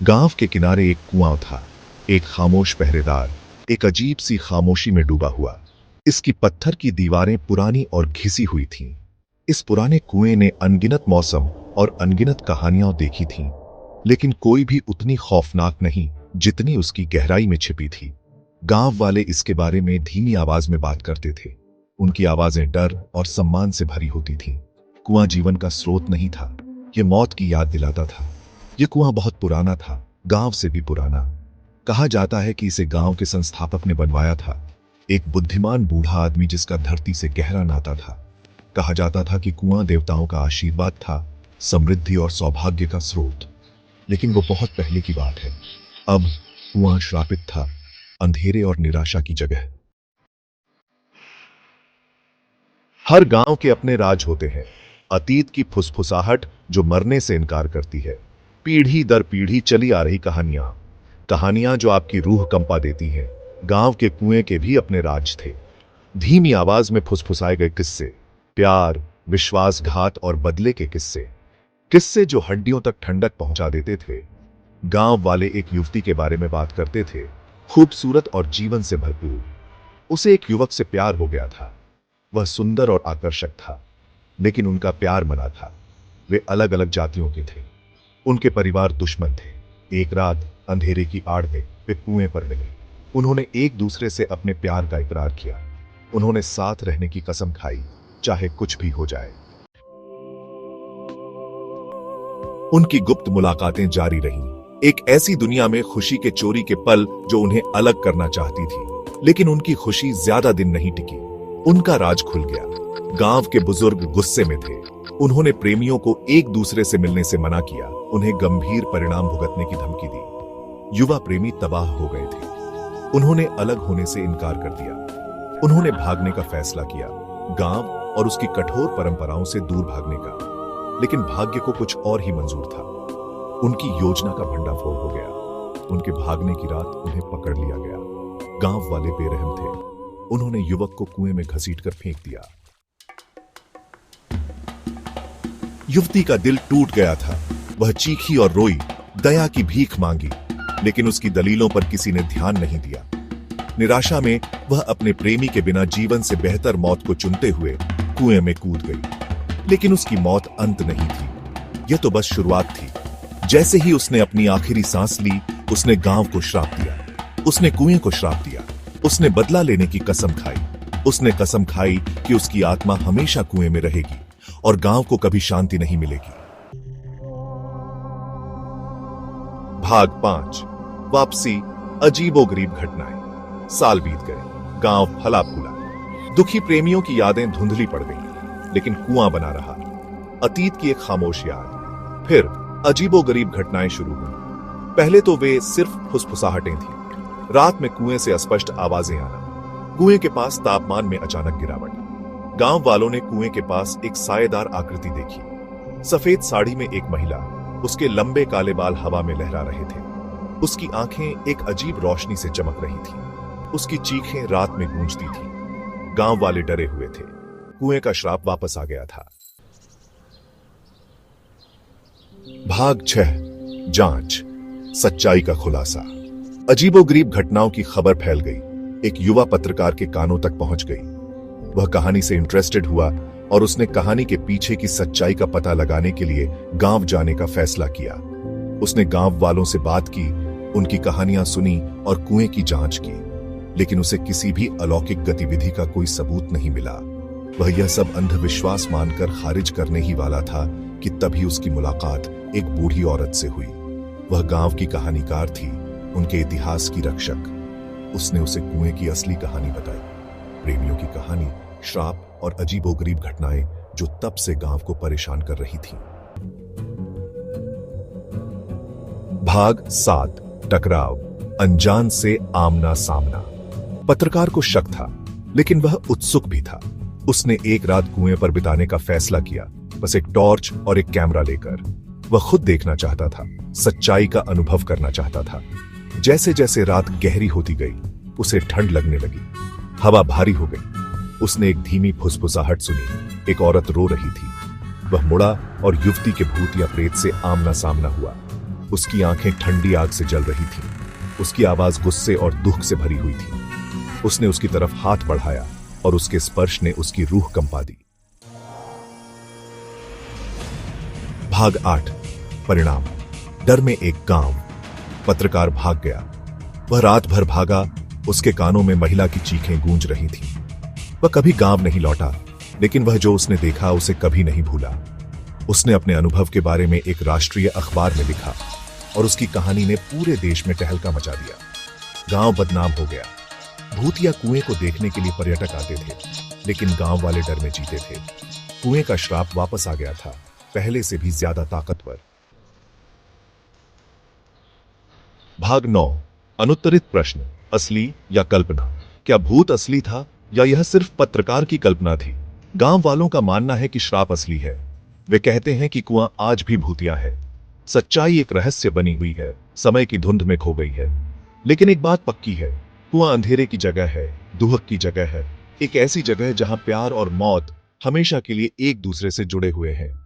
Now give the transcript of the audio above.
गांव के किनारे एक कुआं था। एक खामोश पहरेदार एक अजीब सी खामोशी में डूबा हुआ। इसकी पत्थर की दीवारें पुरानी और घिसी हुई थीं। इस पुराने कुएं ने अनगिनत मौसम और अनगिनत कहानियां देखी थीं, लेकिन कोई भी उतनी खौफनाक नहीं जितनी उसकी गहराई में छिपी थी। गांव वाले इसके बारे में धीमी आवाज में बात करते थे। उनकी आवाजें डर और सम्मान से भरी होती थीं। कुआं जीवन का स्रोत नहीं था, यह मौत की याद दिलाता था। यह कुआं बहुत पुराना था, गांव से भी पुराना। कहा जाता है कि इसे गांव के संस्थापक ने बनवाया था, एक बुद्धिमान बूढ़ा आदमी जिसका धरती से गहरा नाता था। कहा जाता था कि कुआं देवताओं का आशीर्वाद था, समृद्धि और सौभाग्य का स्रोत। लेकिन वो बहुत पहले की बात है। अब कुआं श्रापित था, अंधेरे और निराशा की जगह। हर गांव के अपने राज होते हैं, अतीत की फुसफुसाहट जो मरने से इनकार करती है। पीढ़ी दर पीढ़ी चली आ रही कहानियां जो आपकी रूह कंपा देती हैं। गांव के कुएं के भी अपने राज थे। धीमी आवाज में फुसफुसाए गए किस्से, प्यार, विश्वासघात और बदले के किस्से जो हड्डियों तक ठंडक पहुंचा देते थे। गांव वाले एक युवती के बारे में बात करते थे, खूबसूरत और जीवन से भरपूर। उसे एक युवक से प्यार हो गया था। वह सुंदर और आकर्षक था, लेकिन उनका प्यार मना था। वे अलग अलग जातियों के थे, उनके परिवार दुश्मन थे। एक रात अंधेरे की आड़ में वे कुएं पर मिले। उन्होंने एक दूसरे से अपने प्यार का इकरार किया। उन्होंने साथ रहने की कसम खाई, चाहे कुछ भी हो जाए। उनकी गुप्त मुलाकातें जारी रहीं, एक ऐसी दुनिया में खुशी के चोरी के पल जो उन्हें अलग करना चाहती थी। लेकिन उनकी खुशी ज्यादा दिन नहीं टिकी। उनका राज खुल गया। गांव के बुजुर्ग गुस्से में थे। उन्होंने प्रेमियों को एक दूसरे से मिलने से मना किया, उन्हें गंभीर परिणाम भुगतने की धमकी दी। युवा प्रेमी तबाह हो गए थे। उन्होंने अलग होने से इनकार कर दिया। उन्होंने भागने का फैसला किया, गांव और उसकी कठोर परंपराओं से दूर भागने का। लेकिन भाग्य को कुछ और ही मंजूर था। उनकी योजना का भंडाफोड़ हो गया। उनके भागने की रात उन्हें पकड़ लिया गया। गांव वाले बेरहम थे। उन्होंने युवक को कुएं में घसीटकर फेंक दिया। युवती का दिल टूट गया था। वह चीखी और रोई, दया की भीख मांगी, लेकिन उसकी दलीलों पर किसी ने ध्यान नहीं दिया। निराशा में वह अपने प्रेमी के बिना जीवन से बेहतर मौत को चुनते हुए कुएं में कूद गई। लेकिन उसकी मौत अंत नहीं थी, यह तो बस शुरुआत थी। जैसे ही उसने अपनी आखिरी सांस ली, उसने गांव को श्राप दिया। उसने कुएं को श्राप दिया। उसने बदला लेने की कसम खाई। उसने कसम खाई कि उसकी आत्मा हमेशा कुएं में रहेगी और गांव को कभी शांति नहीं मिलेगी। भाग 5, वापसी, अजीबोगरीब घटनाएं। साल बीत गए, गांव फला फूला। दुखी प्रेमियों की यादें धुंधली पड़ गईं, लेकिन कुआं बना रहा। अतीत की एक खामोश याद। फिर अजीबोगरीब घटनाएं शुरू हुई। पहले तो वे सिर्फ फुसफुसाहटें थीं। रात में कुएं से अस्पष्ट आवाजें आना। कुएं के पास तापमान में अचानक गिरावट। गांव वालों ने कुएं के पास एक सायेदार आकृति देखी। सफेद साड़ी में एक महिला, उसके लंबे काले बाल हवा में लहरा रहे थे। उसकी आंखें एक अजीब रोशनी से चमक रही थीं। उसकी चीखें रात में गूंजती थीं। गांव वाले डरे हुए थे। कुएं का श्राप वापस आ गया था। भाग 6, जांच, सच्चाई का खुलासा। अजीबोगरीब घटनाओं की खबर फैल गई। एक युवा पत्रकार के कानों तक पहुंच गई। वह कहानी से इंटरेस्टेड हुआ और उसने कहानी के पीछे की सच्चाई का पता लगाने के लिए गांव जाने का फैसला किया। उसने गांव वालों से बात की, उनकी कहानियां सुनी और कुएं की जांच की। लेकिन उसे किसी भी अलौकिक गतिविधि का कोई सबूत नहीं मिला। वह यह सब अंधविश्वास मानकर खारिज करने ही वाला था कि तभी उसकी मुलाकात एक बूढ़ी औरत से हुई। वह गांव की कहानीकार थी, उनके इतिहास की रक्षक। उसने उसे कुएं की असली कहानी बताई। प्रेमियों की कहानी, श्राप और अजीबोगरीब घटनाएं जो तब से गांव को परेशान कर रही थीं। भाग 7, टकराव, अनजान से आमना सामना। पत्रकार को शक था, लेकिन वह उत्सुक भी था। उसने एक रात कुएं पर बिताने का फैसला किया, बस एक टॉर्च और एक कैमरा लेकर। वह खुद देखना चाहता था, सच्चाई का अनुभव करना चाहता था। जैसे जैसे रात गहरी होती गई, उसे ठंड लगने लगी। हवा भारी हो गई। उसने एक धीमी फुसफुसाहट सुनी। एक औरत रो रही थी। वह मुड़ा और युवती के भूत या प्रेत से आमना सामना हुआ। उसकी आंखें ठंडी आग से जल रही थीं। उसकी आवाज गुस्से और दुख से भरी हुई थी। उसने उसकी तरफ हाथ बढ़ाया और उसके स्पर्श ने उसकी रूह कंपा दी। भाग 8। परिणाम। डर में एक गांव। पत्रकार भाग गया। वह रात भर भागा। उसके कानों में महिला की चीखें गूंज रही थीं। वह कभी गांव नहीं लौटा, लेकिन वह जो उसने देखा उसे कभी नहीं भूला। उसने अपने अनुभव के बारे में एक राष्ट्रीय अखबार में लिखा और उसकी कहानी ने पूरे देश में तहलका मचा दिया। गांव बदनाम हो गया। भूतिया कुएं को देखने के लिए पर्यटक आते थे, लेकिन गांव वाले डर में जीते थे। कुएं का श्राप वापस आ गया था, पहले से भी ज्यादा ताकतवर। भाग 9। अनुत्तरित प्रश्न। असली या कल्पना? क्या भूत असली था या यह सिर्फ पत्रकार की कल्पना थी? गांव वालों का मानना है कि श्राप असली है। वे कहते हैं कि कुआं आज भी भूतिया है। सच्चाई एक रहस्य बनी हुई है, समय की धुंध में खो गई है। लेकिन एक बात पक्की है, कुआं अंधेरे की जगह है, दुहक की जगह है, एक ऐसी जगह जहां प्यार और मौत हमेशा के लिए एक दूसरे से जुड़े हुए हैं।